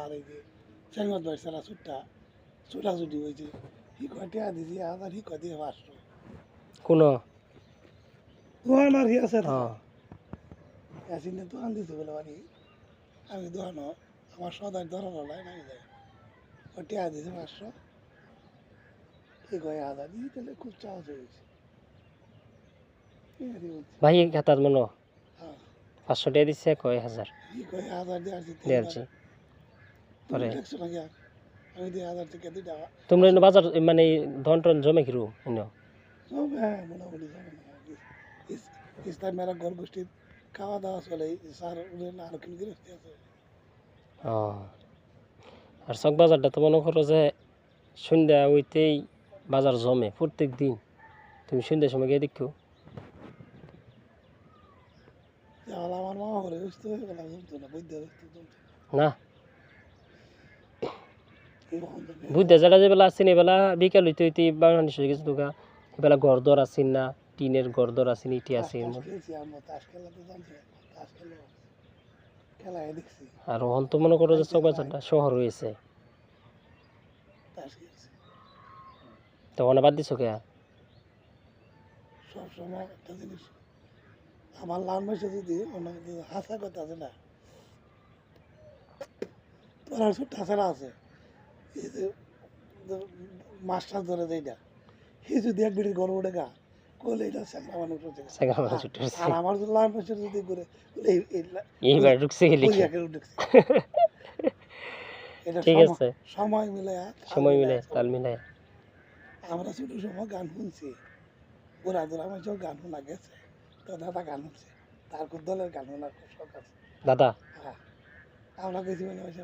আর এই যে চেঙ্গত ভাই সারা ছুটাছুটি হয়েছে হি কটিয়া দিছি 1000 হি কদিয়ে 500 কোন দোকান আর হি আছে না আসিনে দোকান দিতে বলে বাড়ি আমি দোকান আমার সদাই ধরানো নাই নাই যায় কটিয়া দিছে 500 হি কয় 1000 ই তাহলে খুব চাওয়া হয়েছে ভাই খাতার মনো হ্যাঁ 500 টাকা দিছে কয় 1000 হি কয় 1000 দিয়ে আসছি দিয়েছি পরে পরে দেখছো নাকি আমি 2000 থেকে 2 টাকা তোমরা এনে বাজার মানে ধন টন জমে কিরু এনে সব হ্যাঁ মোটামুটি যাবে না ইসলাম মেরা ঘর গোষ্ঠীর খাওয়া দাওয়া চলে স্যার না আরো কিন গৃহস্থী আছে ও আর চক বাজারটা তো মনে করো যে সন্ধ্যা হইতেই বাজার জমে প্রত্যেক দিন তুমি সন্ধ্যার সময় গিয়ে দেখো তাহলে আমার মামা করে বুঝতে হয়ে গেলাম জমতো না বৈদ্য বুঝতে জমতো না না বুঝতে যেটা যে বেলা আসছেন এবেলা বিকাল হইতে হইতে বাংলাদেশ হয়ে গেছে তোকা এবেলা গড়দর আসেন না টিনের গড়দর আসেন ইটি আসেন খেলছি আমরা তাস খেলা তো জানছি তাস খেলা খেলায় দেখছি আর ওখান তো মনে করো যে চক বাজারটা শহর হয়েছে তাস খেলছি তো ওখানে বাদ দিছো কে সবসময় একটা জিনিস আমার লাল মাসে যদি হাসা কথা আছে না তোর আর ছোট্ট হাসারা আছে এই যে মাস্টার ধরে যেটা সে যদি এক বিড়ির গর্ব ওঠে গা করলে এটা স্যাংরা মানুষ হচ্ছে সেখানে আমার ছুটে আর আমার যদি লাল মাসে যদি করে এইবার ঢুকছে গেলি এটা ঠিক আছে সময় মিলে সময় মিলে তাল মিলে আমরা ছোট সময় গান শুনছি বুড়া দুরা মানুষও গান শোনা গেছে তো দাদা গান শুনছে তার খুব দলের গান শোনার খুব শখ আছে দাদা হ্যাঁ আমরা গেছি বলে বসে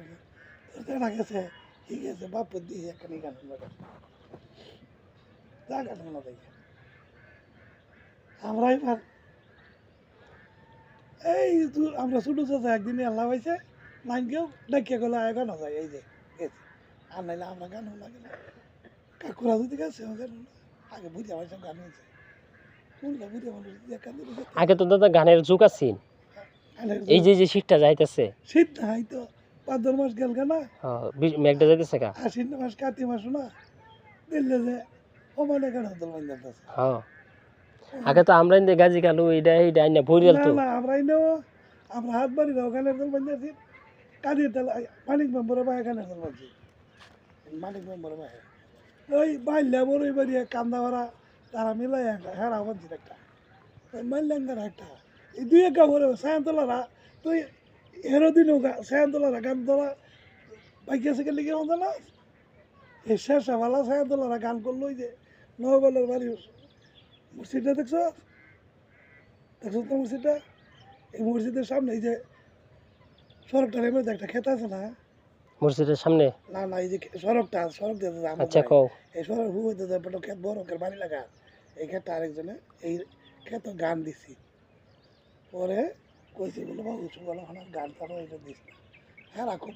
তোর দেখা গেছে ঠিক আছে বাপ দিয়ে এখানে গান শোনা গেছে যা গান শোনা দেখে আমরা এবার এই আমরা ছোট চাচা একদিনে আল্লাহ হয়েছে লাইন কেউ ডাকিয়ে গেলো গান যায় এই যে গেছে আর নাইলে আমরা গান শোনা গেল কাকুরা যদি গেছে গান আগে বুঝে আমার সব গান হয়েছে আগে তো দাদা গানের যুগ আছে এই যে যে শীতটা যাইতেছে শীত নাই তো 5 মাস গেল না মেঘটা যাইতেছে কা আশ্বিন মাস কাতি মাস না দিল্লে যে ওমানে গান হতো যাইতেছে হ্যাঁ আগে তো আমরা ইন্দে গাজি কালু এইটা এইটা আইনা বইরাল তো না আমরা ইনো আমরা হাত বাড়ি দাও গানের দল বানাইছি কাদির দল মানিক মেম্বার ভাই গানের দল বানাইছি মানিক মেম্বার ভাই ওই বাইলা বড় বাড়ি কান্দা ভরা তারা মিলাই হেরা বানছি একটা মাইলাঙ্গার একটা এই দুই একা ভরে সায়ন্তলারা তুই হেরো দিনও সায়ন্তলারা গান তোলা বাইকে আছে গেলে কি হতো না এই শেষাওয়ালা সায়ন্তলারা গান করলো ওই যে নগলের বাড়ি মসজিদটা দেখছো দেখছো তো মসজিদটা এই মসজিদের সামনে এই যে সড়কটার মধ্যে একটা খেত আছে না মসজিদের সামনে না না এই যে সড়কটা সড়ক দিয়ে আচ্ছা কও এই সড়ক হুইতে যায় বড় খেত বড় করে বাড়ি লাগা এই ক্ষেতটা আরেকজনে এই ক্ষেত গান দিছি পরে কইছে বলে বাবু বলো আমার গান তারা এটা দিস না হ্যাঁ খুব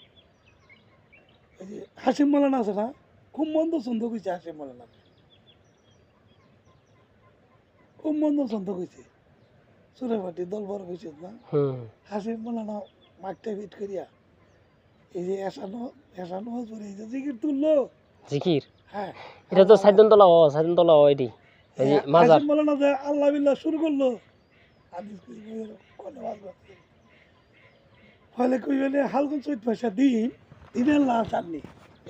ওই যে হাসিম মালানা আছে না খুব মন্দ ছন্দ কইছে হাসিম মালানা খুব মন্দ ছন্দ কইছে সুরে পাটি দল বড় কইছে না হাসিম মালানা মাঠটা ফিট করিয়া এই যে এসানো পরে এই যে জিকির তুললো জিকির হ্যাঁ এটা তো সাইদন তলা এডি এই যে মাজার হাসিম মালানা যে আল্লাহ বিল্লাহ শুরু করলো হাদিস কোন আওয়াজ করছে ফলে কই বলে হালকুন চৈত পয়সা দিন দিনের লাশ আননি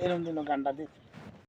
এরকম দিন গানটা দিচ্ছে